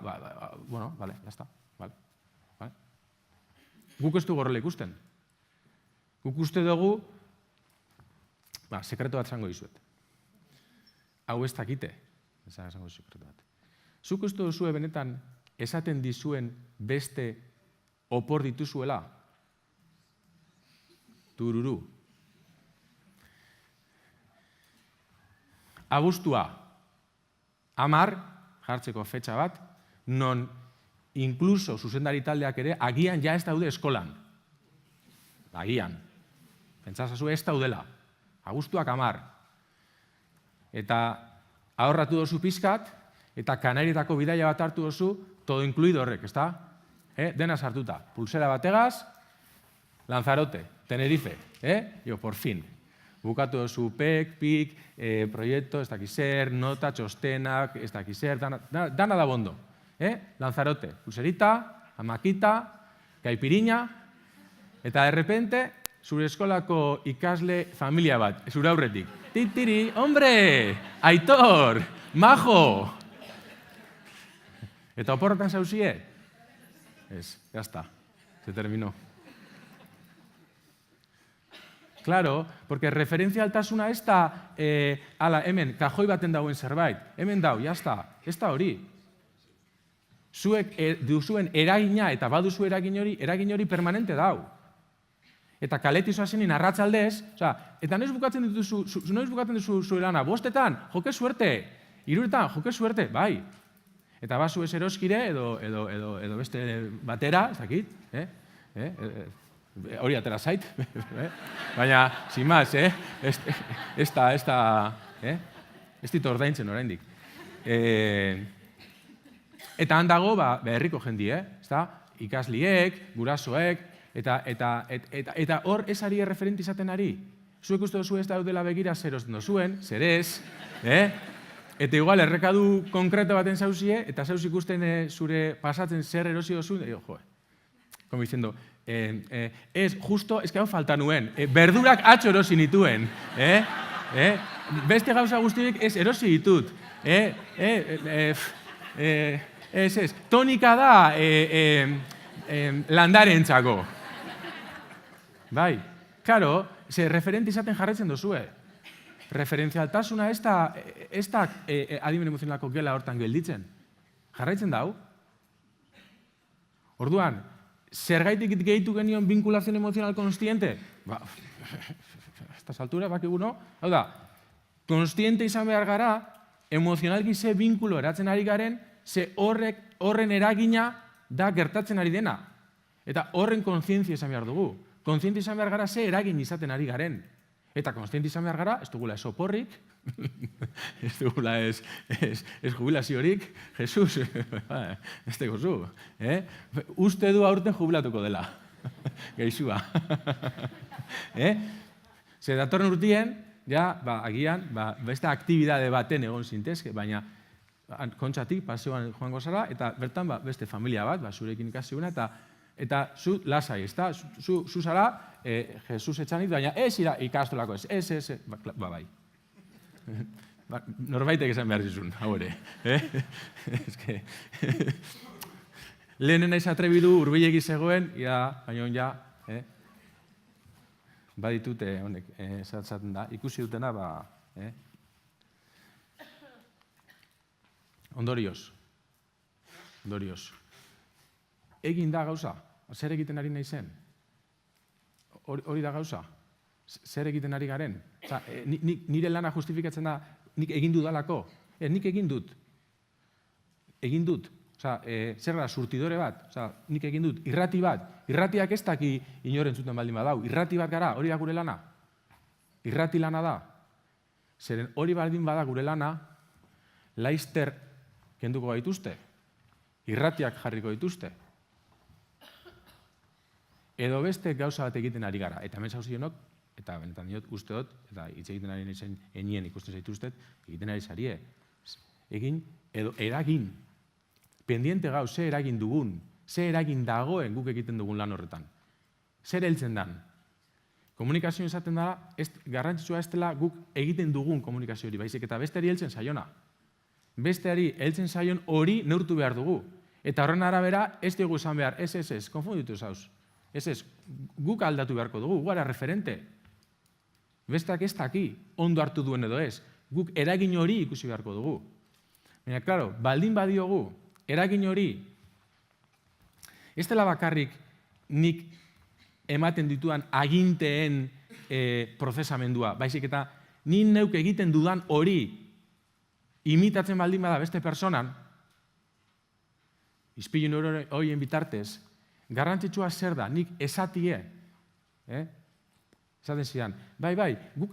bueno, bale, jazta, bale. Guk ez dugu horrela ikusten. Guk uste dugu, sekreto bat zango dizuet. Hau ez dakite, zango sekreto bat. Zuk uste duzue benetan esaten dizuen beste opor dituzuela? Tururu. Abuztua, 10 jartzeko fetxa bat, non inkluso zuzendari taldeak ere agian ja ez daude eskolan. Agian. Pentsazazu ez daudela. Abuztuak 10. Eta ahorratu dozu pizkat, eta Kanarietako bidaia bat hartu dozu, todo incluido horrek, ez da? Dena sartuta. Pulsera bategaz, Lanzarote, Tenerife. Por fin. Bukatu dozu PEK, PIK, proiektu, ez dakizer, nota, txostenak, ez dakizer, dana da bondo. Lanzarote, pulserita, amakita, kaipiriña, eta de repente, zure eskolako ikasle familia bat, zure aurretik. Titiri, hombre, Aitor, majo. Eta oporretan zauzie? Ez, jazta, se terminó. Claro, porque referencia altasuna ez da, hemen, kajoi baten dauen zerbait, hemen dau, jazta, ez da hori. Zuek duzuen eragina eta baduzu eragin hori permanente dau. Eta kaletizoa zenin arratzaldez, eta noiz bukatzen duzu zuelana, 5etan, joke suerte, 3etan, joke suerte, bai. Eta bazu ez eroskire edo beste batera, ez dakit, hori atera zait, baina, sin más, ez dit ordaintzen oraindik. Eta handago, herriko jendi, ikasliek, gurasoek, eta hor ez ari erreferenti izaten ari. Zuek uste duzu ez daudela begira zer erosten duzuen, zer ez, eta igual errekadu konkreto baten zauzie, eta zauz ikusten zure pasatzen zer erosi duzuen, como diciendo, justo, ez que hau falta nuen, berdurak atxo erosi nituen, beste gauza guztiek ez erosi ditut, tonika da landarentzako. Bai, karo, ze referente izaten jarretzen duzue. Referentzialtasuna ez da adimen emozionalako gela hortan gelditzen. Jarraitzen dau. Orduan, zergaitik gehitu genion vinculación emocional consciente? A estas alturas, bakigu no? Hau da, consciente izan behar gara, emozionalki ze vinkulo eratzen ari garen, ze horren eragina da gertatzen ari dena. Eta horren kontzientzia izan behar dugu. Kontziente izan behar gara ze eragin izaten ari garen. Eta kontziente izan behar gara, ez dugula ez oporrik, ez dugula ez jubilaziorik, Jesus, ez dugu zu. Uste du aurten jubilatuko dela, gehizua. Ze datorren urtien, agian, beste aktibidade baten egon zintezke, baina kontxatik paseoan joango zara, eta bertan beste familia bat, zurekin ikasiuna, eta zu lasai, ezta? Zu zara, Jesus etxanit, baina ez ikastolako ez, bai. Norbaitek esan behar zizun, hau ere. Lehenen naiz atrebidu, urbilegi zegoen, baina baditute, honek, zaten da, ikusi dutena, ondorioz. Egin da gauza, zer egiten ari nahi zen? Hori da gauza, zer egiten ari garen? Nire lana justifikatzen da, nik egin dudalako? Nik egin dut. Zer da, surtidore bat? Nik egin dut, irrati bat. Irratiak ez daki inoren zuten baldin badau. Irrati bat gara, hori da gure lana. Irrati lana da. Zeren hori baldin bada gure lana, laizter kenduko gaituzte. Irratiak jarriko dituzte. Edo beste gauza bat egiten ari gara. Eta hemen zauzionok, eta benetan diot usteot, eta hitz egiten ari nahi enien ikusten zaituztet, egiten ari zarie. Egin, edo eragin. Pendiente gau, ze eragin dugun, ze eragin dagoen guk egiten dugun lan horretan. Zer heltzen dan. Komunikazioa izaten da, garrantzitsua ez dela guk egiten dugun komunikazio hori, baizik eta besteari heltzen zaiona. Besteari heltzen zaion hori neurtu behar dugu. Eta horren arabera, ez dugu esan behar, ez, konfunditu zauz. Ez, guk aldatu beharko dugu, gara referente. Besteak ez daki, ondo hartu duen edo ez. Guk eragin hori ikusi beharko dugu. Baina, klaro, baldin badiogu, eragin hori, ez dela bakarrik nik ematen ditudan aginteen prozesamendua, baizik eta nik neuk egiten dudan hori imitatzen baldin bada beste personan, izpilun horien bitartez, garrantzitsua zer da, nik esatie, esaten zidan, bai,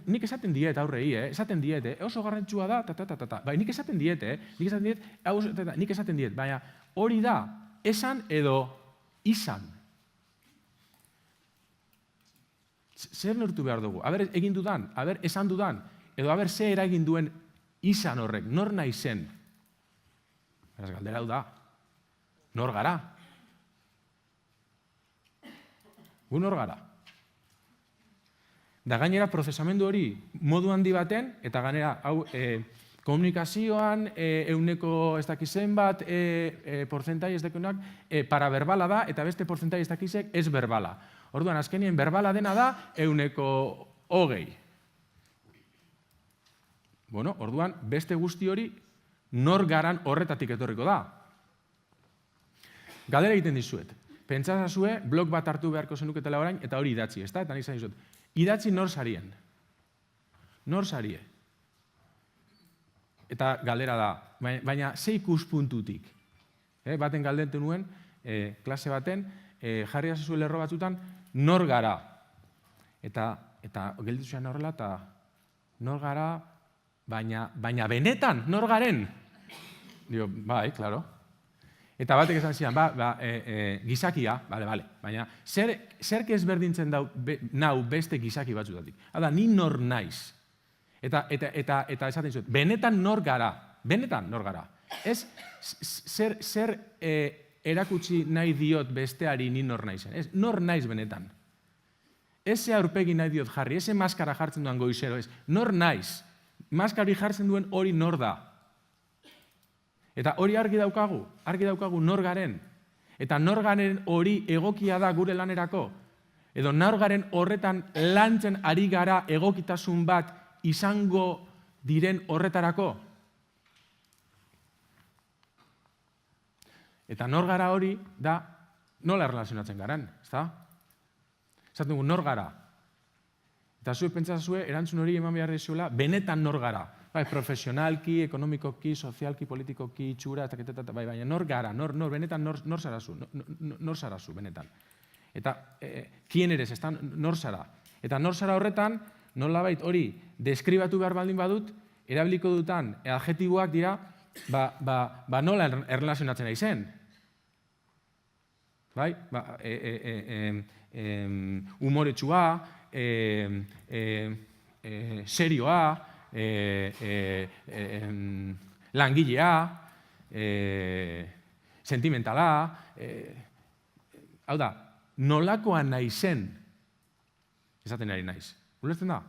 nik esaten diet aurrei, esaten diet, oso garrantzitsua da, bai, nik esaten diet, nik esaten diet, baina hori da, esan edo izan. Zer neurtu behar dugu? Aber, egin dudan, aber, esan dudan, edo aber, ze eragin duen izan horrek, nor nahi zen? Beraz, galdera hau da, nor gara? Gu nor gara? Da gainera, prozesamendu hori modu handi baten, eta gainera, hau, komunikazioan, euneko ez dakizen bat, porzentai ez dakizunak, paraberbala da, eta beste porzentai ez dakizek ez berbala. Orduan, azkenien, berbala dena da, euneko 20. Bueno, orduan, beste guzti hori, nor garan horretatik etorriko da. Galdera egiten dizuet. Pentsazazue, blog bat hartu beharko zenuketela orain, eta hori idatzi, ezta? Eta nik zain dizut. Idatzi nor sarien. Nor sarie. Eta galdera da, baina ze ikuspuntutik. Baten galdetu nuen, klase baten, jarri azazu lerro batzutan, nor gara. Eta gelditu zean horrela, eta nor gara, baina benetan, nor garen. Dio, bai, klaro. Eta batek esan zian, gizakia, bale, baina zerk ezberdintzen nau beste gizaki batzutatik. Hala, ni nor naiz. Eta esaten zut, benetan nor gara. Ez, zer erakutsi nahi diot besteari ni nor naizen. Ez, nor naiz benetan. Eze aurpegi nahi diot jarri, eze maskara jartzen duan goizero, ez. Nor naiz. Maskari jartzen duen hori nor da. Eta hori argi daukagu nor garen. Eta nor garen hori egokia da gure lanerako. Edo nor garen horretan lantzen ari gara egokitasun bat izango diren horretarako. Eta nor gara hori da nola erlazionatzen garen, ezta? Esaten dugu nor gara. Eta zuek pentsazue erantzun hori eman behar dezuela, benetan nor gara. Bai, profesionalki, ekonomikoki, sozialki, politikoki, itxura, baina nor gara, benetan nor zarazu, benetan. Eta, kien eres, nor zara. Eta nor zara horretan, nolabait hori deskribatu behar baldin badut, erabiliko dutan adjektiboak dira, nola erlazionatzen nahi zen. Bai, humoretsua, serioa, langilea, sentimentala, hau da, nolakoa nahi zen, esaten ari naiz. Ulertzen da?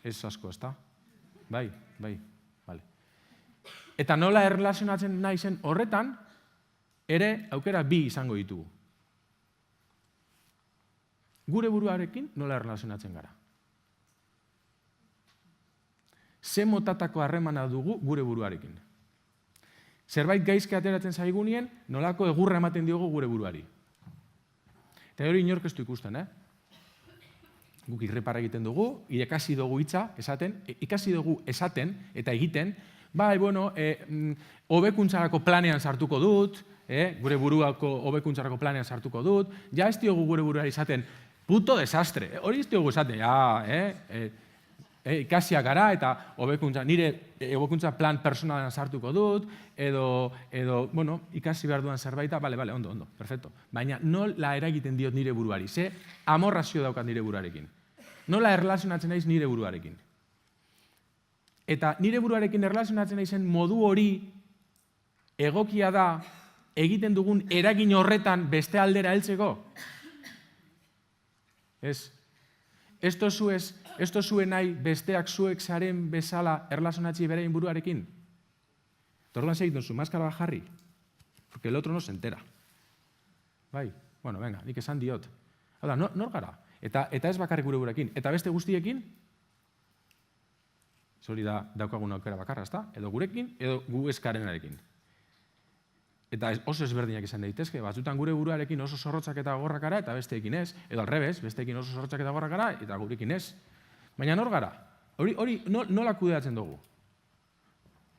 Ez asko, ez da? Bai, bale. Eta nola erlazionatzen nahi zen horretan, ere aukera bi izango ditugu. Gure buruarekin nola erlazionatzen gara. Ze motatako harremana dugu gure buruarekin. Zerbait gaizke ateratzen zaigunien, nolako egurra ematen diogu gure buruari. Eta hori inork ez du ikusten, Guk irreparra egiten dugu, ikasi dugu hitza, ikasi dugu esaten eta egiten, hobekuntzarako planean sartuko dut, gure buruako hobekuntzarako planean sartuko dut, ja ez diogu gure buruari esaten, puto desastre, hori ez diogu esaten, ikasia gara eta nire hobekuntza plan personalan sartuko dut, edo ikasi behar duan zerbaita, bale, ondo, perfecto. Baina nola eragiten diot nire buruari, ze amorrazio daukat nire buruarekin. Nola erlazionatzen naiz nire buruarekin. Eta nire buruarekin erlazionatzen naizen modu hori egokia da egiten dugun eragin horretan beste aldera heltzeko. Ez. Ez tozue nahi besteak zuek zaren bezala erlazionatzi berein buruarekin? Torduan segitun zu, maskara bat jarri, porque el otro no se entera. Bai, venga, nik esan diot. Hala, nor gara? Eta ez bakarrik gure buruarekin. Eta beste guztiekin, hori da daukagun aukera bakarra, ezta? Edo gurekin, edo gu eskarenarekin. Eta oso ezberdinak izan daitezke, batzutan gure buruarekin oso zorrotzak eta gorrak gara, eta besteekin ez, edo alrebez, besteekin oso zorrotzak eta gorrak gara, eta gurekin ez. Baina nor gara? Hori nola kudeatzen dugu?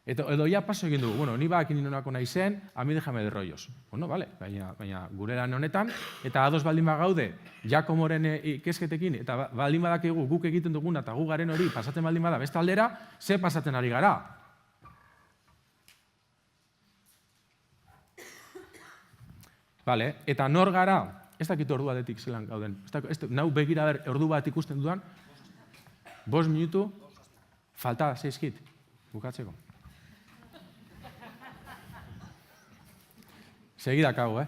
Edo ja paso egin dugu, ni bakin nonako nahi zen, a mi déjame de rollos. Vale, baina gure lan honetan, eta ados baldin bagaude, Jakomoren ikesketekin, eta baldin badakigu guk egiten duguna, eta gu garen hori pasatzen baldin bada beste aldera, ze pasatzen ari gara? Vale, eta nor gara, ez dakit ordu batetik zelan gauden, nau begira ber, ordu bat ikusten dudan, 5 minutu, falta zeizkit, bukatzeko. Segida kago,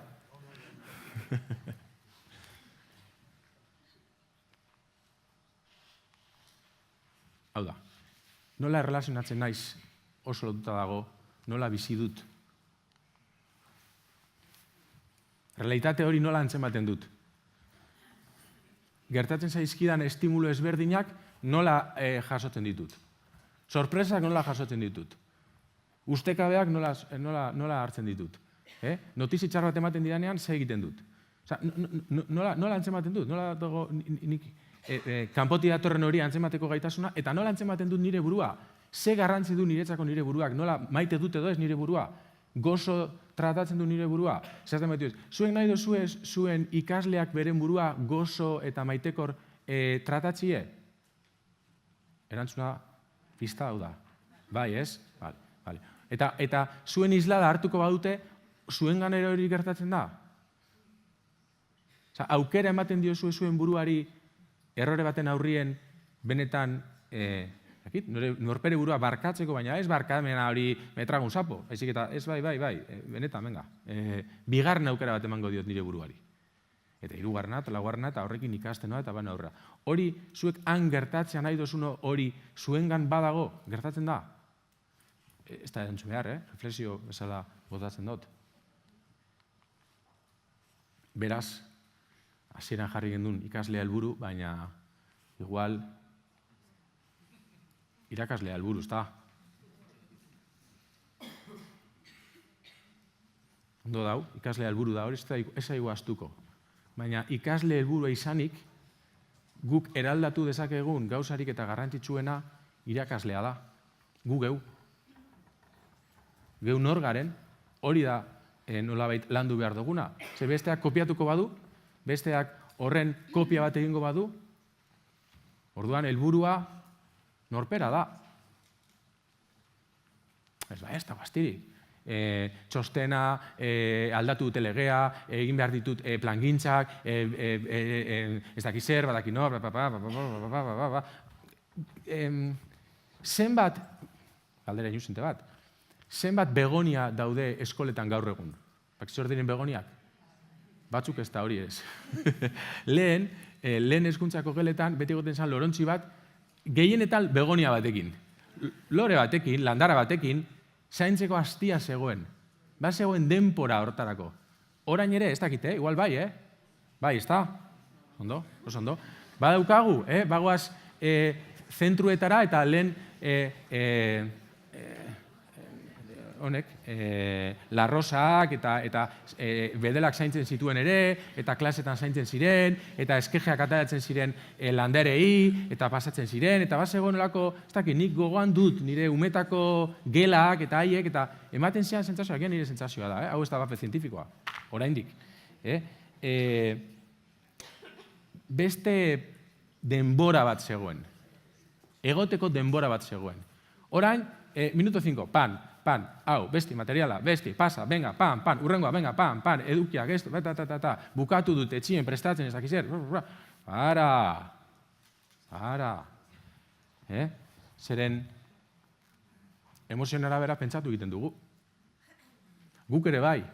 Hau da, nola erlazionatzen naiz oso lotuta dago, nola bizi dut. Realitate hori nola antzematen dut. Gertatzen zaizkidan estimulo ezberdinak nola jasotzen ditut. Sorpresak nola jasotzen ditut. Ustekabeak nola hartzen ditut. Notizi txar bat ematen didanean, ze egiten dut. Nola antzematen dut? Nola dago nik kanpotik datorren hori antzemateko gaitasuna, eta nola antzematen dut nire burua? Ze garrantzi du niretzako nire buruak, nola maite dut edo ez nire burua, gozo tratatzen du nire burua. Zertan baitu ez, zuen nahi dozue zuen ikasleak beren burua gozo eta maitekor tratatzie? Erantzuna pista hau da. Bai, ez? Vale. Eta zuen islada hartuko badute, zuen ganera hori gertatzen da? Aukera ematen diozue zuen buruari errore baten aurrien benetan norpere burua barkatzeko, baina ez barkamena hori me trago un sapo. Baizik eta ez bai, benetan, venga. Bigarren aukera bat emango diot nire buruari. Eta hirugarrena, eta laugarrena, eta horrekin ikasten noa, eta baina aurra. Hori, zuek han gertatzea nahi dozuno hori zuengan badago, gertatzen da? Ez da erantzun behar, reflexio bezala botatzen dut. Beraz, hasieran jarri gendun ikaslea helburu, baina igual irakaslea helburu, ez da? Ondo dau, ikaslea helburu da, hori ez zaigu astuko. Baina ikasle helburua izanik, guk eraldatu dezakegun gauzarik eta garrantzitsuena irakaslea da. Gu geu. Geu nor garen, hori da nolabait landu behar duguna. Ze besteak kopiatuko badu, besteak horren kopia bat egingo badu, orduan helburua norpera da. Ez da bastirik. Txostena, aldatu dute legea, egin behar ditut plangintzak, ez daki zer, badaki nor, zenbat, galdera inuzente bat, zenbat begonia daude eskoletan gaur egun? Bakizor diren begoniak? Batzuk ez da hori ez. Lehen hezkuntzako geletan, beti goten zan lorontzi bat, gehienetan begonia batekin. Lore batekin, landara batekin, zaintzeko hastia zegoen. Ba zegoen denpora hortarako. Orain ere, ez dakite, igual bai, Bai, ez da? Ondo, oso ondo. Badaukagu, bagoaz zentruetara eta lehen honek, larrosak eta bedelak zaintzen zituen ere, eta klasetan zaintzen ziren, eta eskejeak ataratzen ziren landerei, eta pasatzen ziren, eta bat zegoen olako, ez dakit, nik gogoan dut nire umetako gelak eta haiek, eta ematen zian sentsazioa, agian nire sentsazioa da, hau ez da bape zientifikoa, oraindik. Beste denbora bat zegoen, egoteko denbora bat zegoen. Orain, minuto 5, pan, hau, besti, materiala, besti, pasa, venga, pan, urrengoa, venga, pan, edukiak, esto, bukatu dut, etxien, prestatzen, ez dakizer, para. Zeren, emozionara bera pentsatu egiten dugu. Guk ere bai,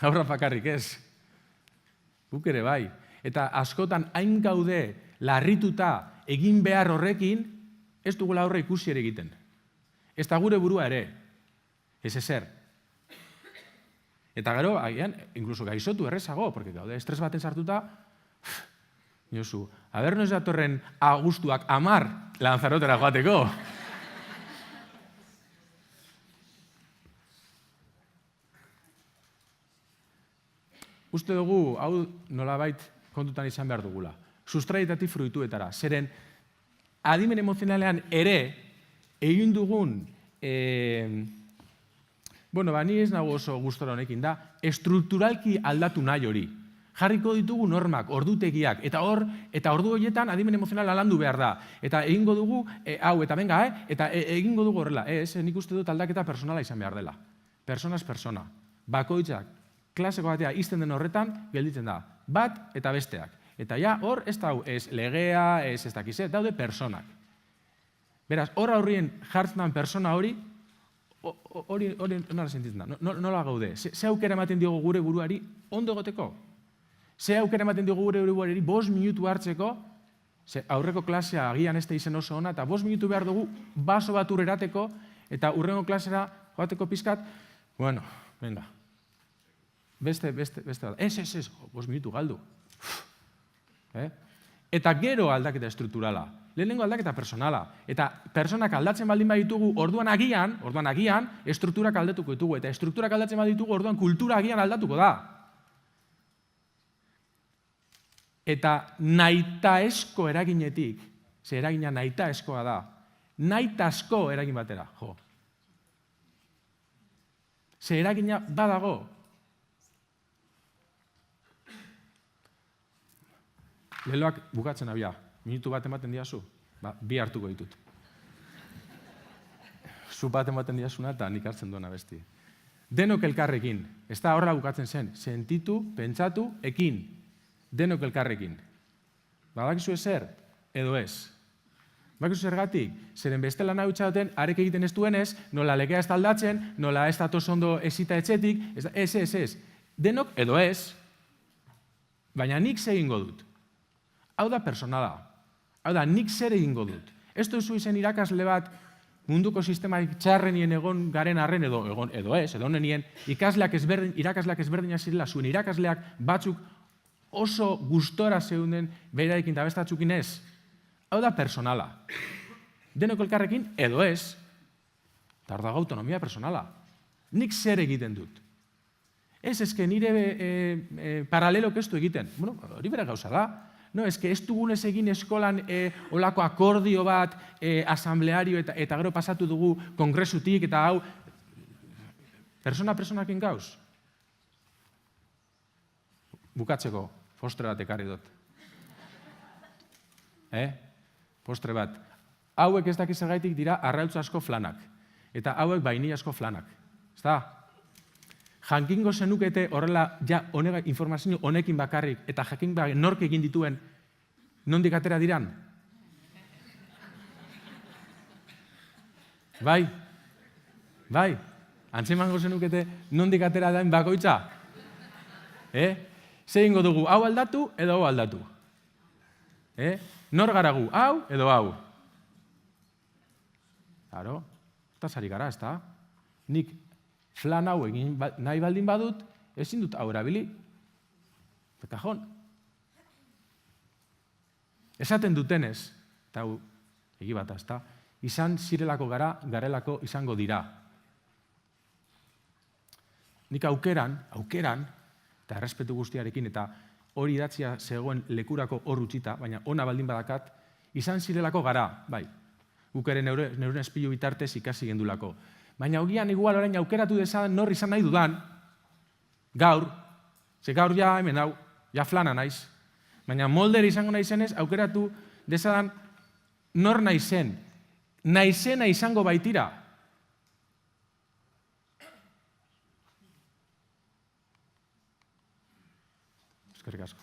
aurra bakarrik ez. Guk ere bai. Eta askotan hain gaude larrituta egin behar horrekin, ez dugula aurre ikusi ere egiten. Ez da gure burua ere, ez ezer. Eta gero, agian, inkluso gaizotu errezago, porque gaude, estres baten sartuta, Josu, aber noiz datorren agustuak 10 Lanzarotera joateko. Uste dugu, hau nolabait kontutan izan behar dugula. Sustraitatik fruituetara. Zeren, adimen emozionalean ere, egin dugun, ni ez nago oso gustora honekin da, estrukturalki aldatu nahi hori. Jarriko ditugu normak, ordutegiak, eta ordu horietan adimen emozionala landu behar da. Eta egingo dugu, hau, eta venga, eta egingo dugu horrela. Nik uste dut aldaketa personala izan behar dela. Personaz persona. Bakoitzak, klaseko batea izten den horretan, gelditzen da. Bat eta besteak. Eta ja, hor, ez da, ez legea, ez dakize, daude personak. Beraz, hor aurrien jartzen persona hori nola sentitzen da, nola gaude. Ze aukera ematen diogu gure buruari ondo egoteko? Ze aukera ematen diogu gure buruari 5 minutu hartzeko, ze aurreko klasea agian ez da izen oso ona, eta 5 minutu behar dugu baso bat erateko, eta urrengo klasera joateko pizkat, bueno, venga. Beste bat. Ez, 5 minutu galdu. Eta gero aldaketa estrukturala. Lehenengo aldaketa personala. Eta personak aldatzen baldin baditugu, orduan agian, estrukturak aldatuko ditugu. Eta estrukturak aldatzen baditugu, orduan kultura agian aldatuko da. Eta nahitaezko eraginetik, ze eragina nahitaezkoa da, nahitasko eragin batera, jo. Ze eragina badago. Leloak bukatzen abia. Minutu bat ematen diazu? Bi hartuko ditut. Zu bat ematen diazuna eta nik hartzen duena besti. Denok elkarrekin. Ez da horrela bukatzen zen. Sentitu, pentsatu, ekin. Denok elkarrekin. Badakizu ezer, edo ez. Badakizu zergatik, zeren beste lan hau itxauten, arek egiten ez duenez, nola legea ez aldatzen, nola ez datoz ondo ezita etxetik, ez. Denok, edo ez. Baina nik ze egingo dut. Hau da personala. Hau da, nik zer egingo dut. Ez duzu izen irakasle bat munduko sistema txarrenien egon garen arren edo ez, edo nenien irakasleak ezberdinak zirela, zuen irakasleak batzuk oso gustora zeunden berarekin eta bestatzukin ez. Hau da personala. Denok elkarrekin edo ez. Eta hor dago autonomia personala. Nik zer egiten dut. Ez, eske nire paralelok ez du egiten. Bueno, hori bere gauza da. No, eske ez dugunez egin eskolan olako akordio bat, asambleario eta gero pasatu dugu kongresutik eta hau persona-personakin gauz. Bukatzeko, postre bat ekarri dut. Postre bat. Hauek ez dakiz zergaitik dira arrautz asko flanak. Eta hauek baini asko flanak. Ez da? Jakingo zenukete horrela informazio honekin bakarrik eta jakin nork egin dituen nondik atera diran? Bai? Antzemango zenukete nondik atera dain bakoitza? Zer ingo dugu, hau aldatu edo hau aldatu? Nor gara gu, hau edo hau? Claro, eta zari gara, ez da? Nik flan hau egin nahi baldin badut, ezin dut hau erabili. Kajon. Esaten dutenez, eta hau egi bat, ez da? Izan zirelako gara, garelako izango dira. Nik aukeran, eta errespetu guztiarekin, eta hori idatzia zegoen lekurako hor utzita, baina ona baldin badakat, izan zirelako gara, bai. Guk ere neuren espilu bitartez ikasi gendulako. Baina hogian igual orain aukeratu dezadan nor izan nahi dudan, gaur, ze gaur ja hemen hau, ja flana naiz. Baina molder izango naizenez, aukeratu dezadan nor naizen. Naizena izango baitira. Eskerrik asko.